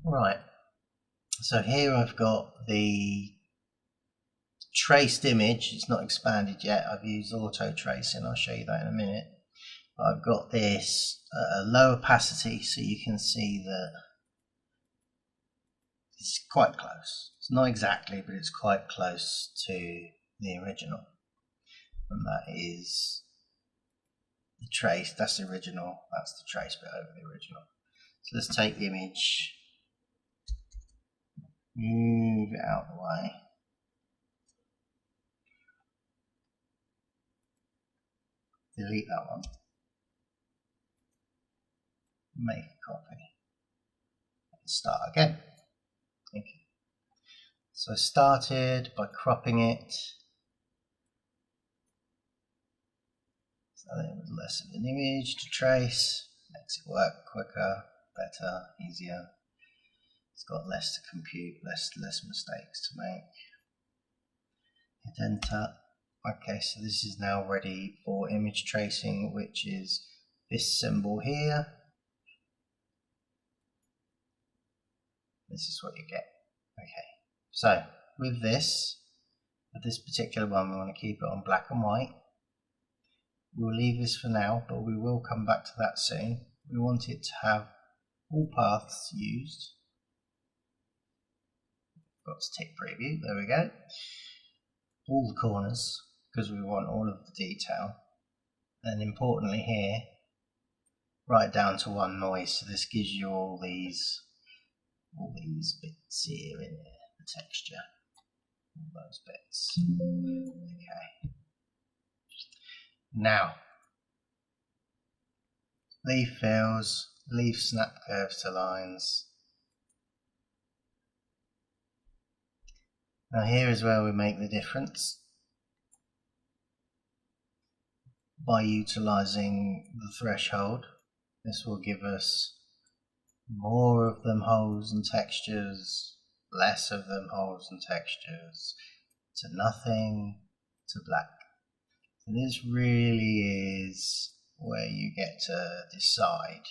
Right, so here I've got the traced image. It's not expanded yet. I've used auto tracing. I'll show you that in a minute. But I've got this low opacity, so you can see that it's quite close. It's not exactly, but it's quite close to the original. And that is the trace. That's the original. That's the trace bit over the original. So let's take the image, move it out of the way. Delete that one. Make a copy. And start again. Thank you. So I started by cropping it so that it was less of an image to trace. Makes it work quicker, better, easier. It's got less to compute, less mistakes to make. Hit enter. Okay, so this is now ready for image tracing, which is this symbol here. This is what you get. Okay, so with this particular one, we want to keep it on black and white. We'll leave this for now, but we will come back to that soon. We want it to have all paths used. Got to tick preview, there we go. All the corners, because we want all of the detail. And importantly here, right down to one noise, so this gives you all these bits here in the texture. All those bits. Okay. Now, leaf fills, leaf snap curves to lines. Now here is where we make the difference by utilising the threshold. This will give us more of them holes and textures, less of them holes and textures, to nothing, to black. So this really is where you get to decide.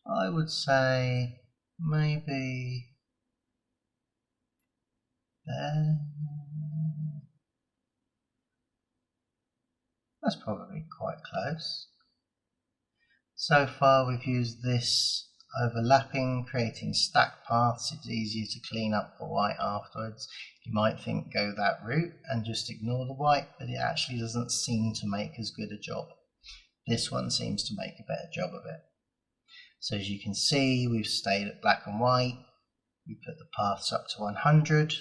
I would say maybe there. That's probably quite close. So far we've used this overlapping, creating stack paths. It's easier to clean up the white afterwards. You might think go that route and just ignore the white, but it actually doesn't seem to make as good a job. This one seems to make a better job of it. So as you can see, we've stayed at black and white. We put the paths up to 100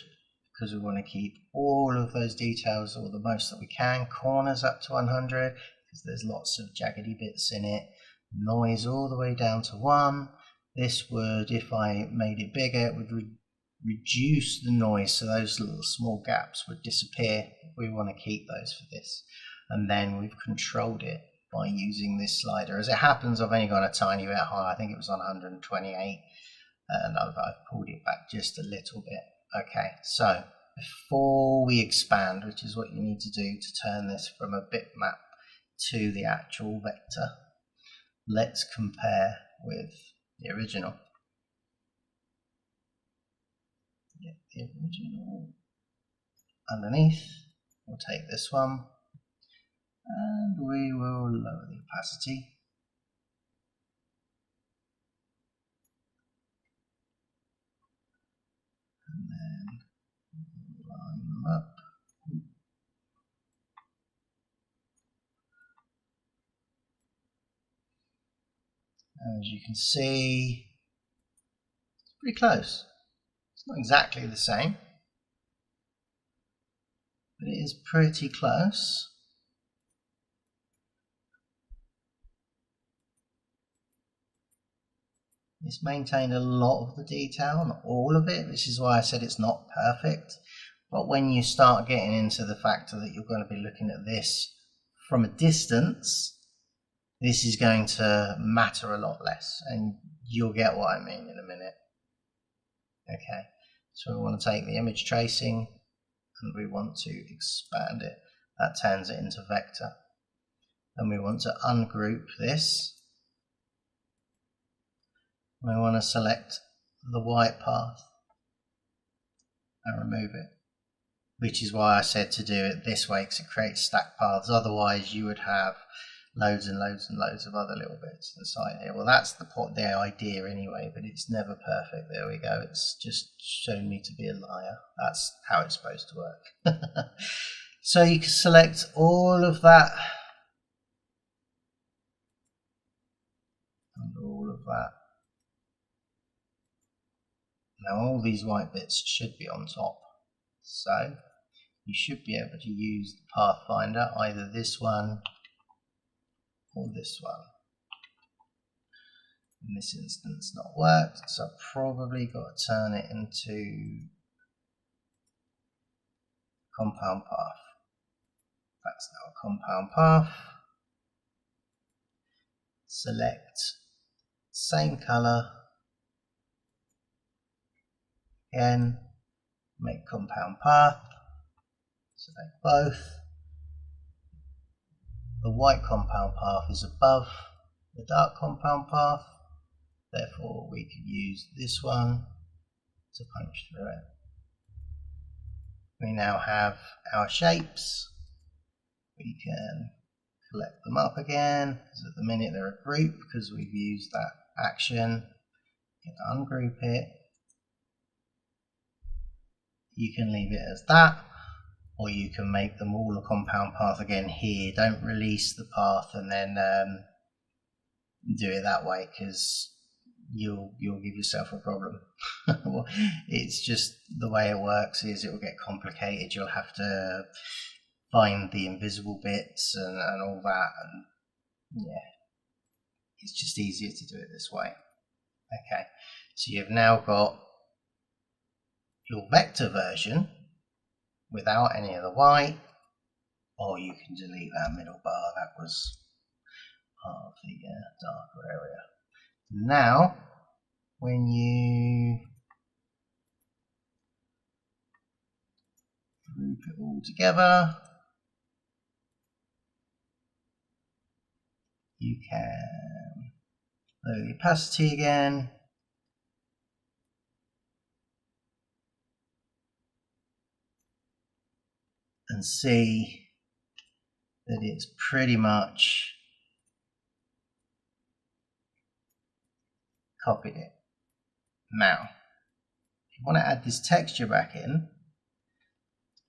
because we want to keep all of those details, or the most that we can. Corners up to 100 because there's lots of jaggedy bits in it. Noise all the way down to 1. This would, if I made it bigger, it would reduce the noise, so those little small gaps would disappear. We want to keep those for this. And then we've controlled it by using this slider. As it happens, I've only gone a tiny bit high. I think it was on 128, and I've pulled it back just a little bit. Okay, so before we expand, which is what you need to do to turn this from a bitmap to the actual vector, let's compare with the original. Get the original underneath. We'll take this one and we will lower the opacity. And then line them up. As you can see, it's pretty close. It's not exactly the same, but it is pretty close. It's maintained a lot of the detail, not all of it. This is why I said it's not perfect. But when you start getting into the factor that you're going to be looking at this from a distance, this is going to matter a lot less, and you'll get what I mean in a minute. Okay, so we want to take the image tracing and we want to expand it. That turns it into vector. Then we want to ungroup this. We want to select the white path and remove it. Which is why I said to do it this way, because it creates stacked paths. Otherwise you would have loads and loads and loads of other little bits inside here. Well, that's the idea anyway, but it's never perfect. There we go. It's just shown me to be a liar. That's how it's supposed to work. So you can select all of that and all of that. Now all these white bits should be on top. So you should be able to use the Pathfinder, either this one or this one. In this instance not worked, so I've probably got to turn it into compound path. That's now a compound path. Select same colour, again, make compound path, select both. The white compound path is above the dark compound path, therefore we could use this one to punch through it. We now have our shapes. We can collect them up again, because at the minute they're a group because we've used that action. You can ungroup it. You can leave it as that, or you can make them all a compound path again here. Don't release the path and then do it that way, because you'll give yourself a problem. It's just the way it works is it will get complicated. You'll have to find the invisible bits and all that, and yeah, it's just easier to do it this way. Okay, so you've now got your vector version without any of the white, or you can delete that middle bar. That was part of the darker area. Now when you group it all together, you can lower the opacity again, and see that it's pretty much copied it. Now, if you want to add this texture back in,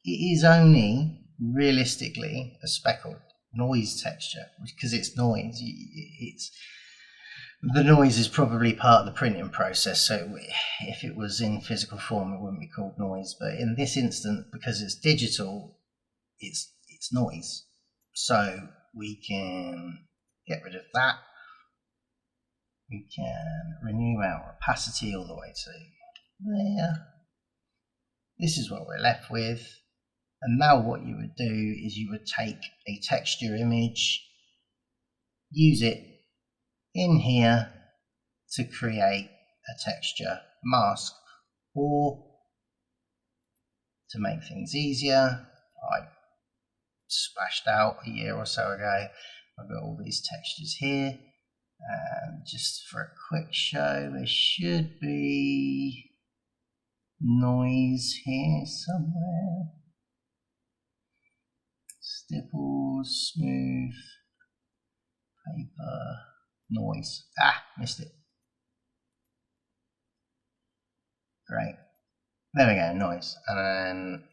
it is only realistically a speckled noise texture, because it's noise. The noise is probably part of the printing process, so if it was in physical form it wouldn't be called noise, but in this instance, because it's digital, it's noise. So we can get rid of that. We can renew our opacity all the way to there. This is what we're left with. And now what you would do is you would take a texture image, use it in here to create a texture mask, or to make things easier, I splashed out a year or so ago. I've got all these textures here, and just for a quick show, there should be noise here somewhere. Stipples, smooth, paper, noise. Ah, missed it. Great. There we go, noise. And then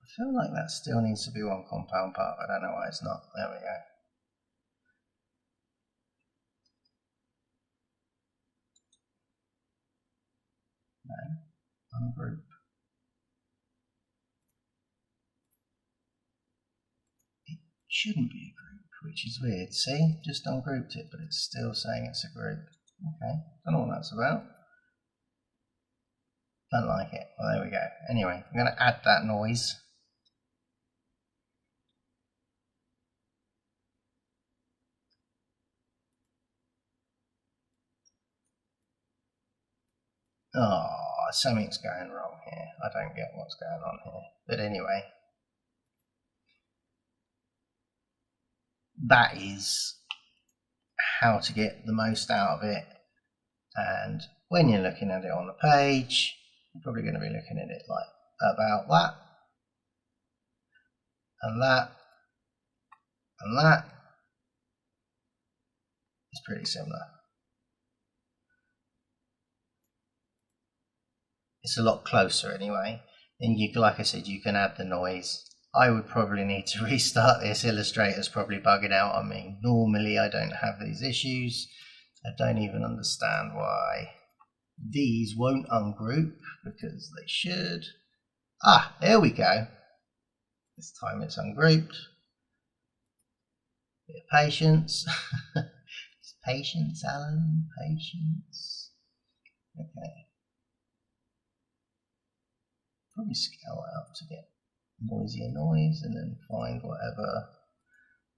I feel like that still needs to be one compound part. I don't know why it's not. There we go. No, ungroup. It shouldn't be a group, which is weird. See, just ungrouped it, but it's still saying it's a group. Okay, don't know what that's about. Don't like it. Well, there we go. Anyway, I'm going to add that noise. Oh, something's going wrong here. I don't get what's going on here. But anyway, that is how to get the most out of it. And when you're looking at it on the page, you're probably going to be looking at it like about that, and that, and that. It's pretty similar. It's a lot closer anyway. And you, like I said, you can add the noise. I would probably need to restart this. Illustrator's probably bugging out on me. Normally I don't have these issues. I don't even understand why these won't ungroup, because they should. Ah, there we go. This time it's ungrouped. Bit of patience. Patience, Alan, patience. Okay. Probably scale it up to get noisier noise, and then find whatever,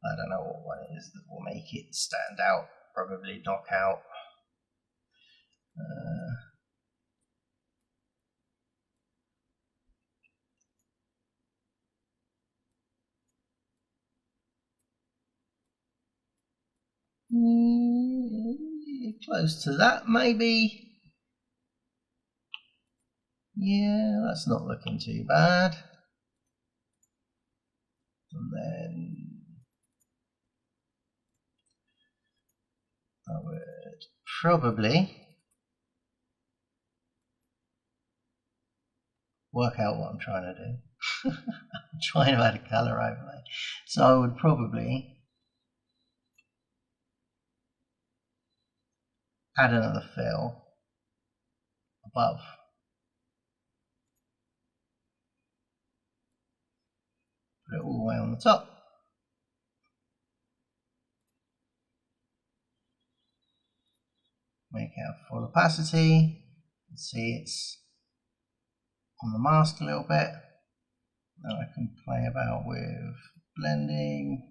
I don't know what one it is that will make it stand out. Probably knock out. Close to that, maybe. Yeah, that's not looking too bad. And then I would probably work out what I'm trying to do. I'm trying to add a color overlay. So I would probably add another fill above. Put it all the way on the top. Make it full opacity. See, it's on the mask a little bit. Now I can play about with blending.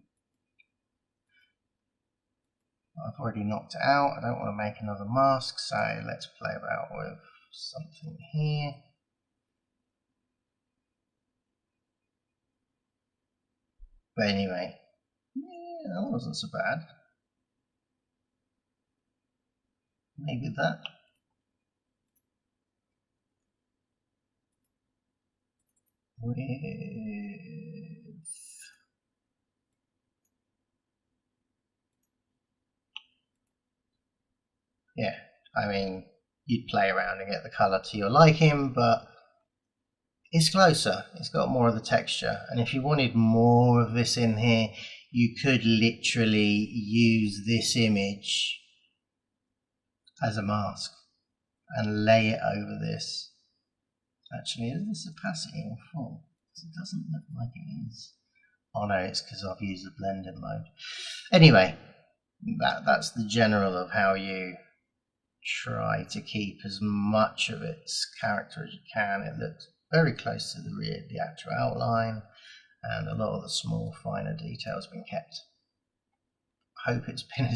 I've already knocked it out. I don't want to make another mask, so let's play about with something here. But anyway, yeah, that wasn't so bad. Maybe that. With yeah, I mean, you'd play around and get the color to your liking, but it's closer. It's got more of the texture. And if you wanted more of this in here, you could literally use this image as a mask and lay it over this. Actually, is this opacity in full? It doesn't look like it is. Oh no, it's because I've used the blending mode. Anyway, that's the general of how you try to keep as much of its character as you can. It looks very close to the actual outline, and a lot of the small, finer details have been kept. I hope it's been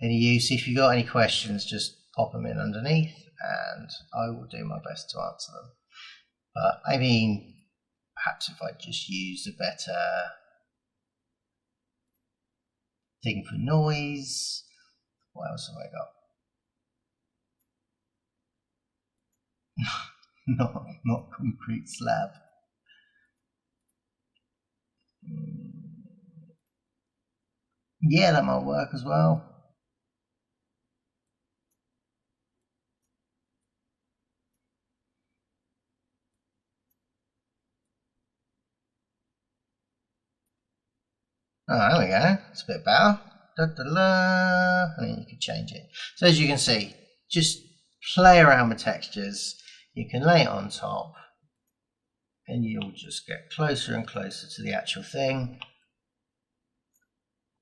any use. If you've got any questions, just pop them in underneath, and I will do my best to answer them. But I mean, perhaps if I just used a better thing for noise. What else have I got? not concrete slab. Yeah, that might work as well. Oh, there we go. It's a bit better. Da, da, da. And then you can change it. So as you can see, just play around with textures. You can lay it on top, and you'll just get closer and closer to the actual thing.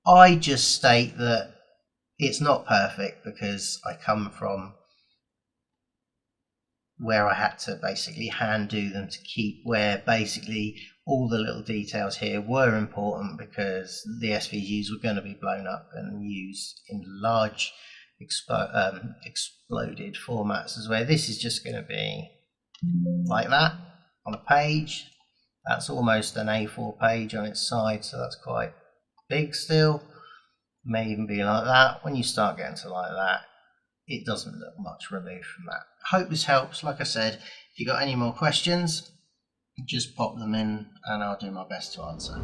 I just state that it's not perfect because I come from where I had to basically hand do them to keep where basically all the little details here were important, because the SVGs were going to be blown up and used in large exploded formats, as where this is just going to be like that on a page. That's almost an A4 page on its side, so that's quite big still. may even be like that. When you start getting to like that, it doesn't look much removed from that. Hope this helps. Like I said, if you got any more questions, just pop them in and I'll do my best to answer.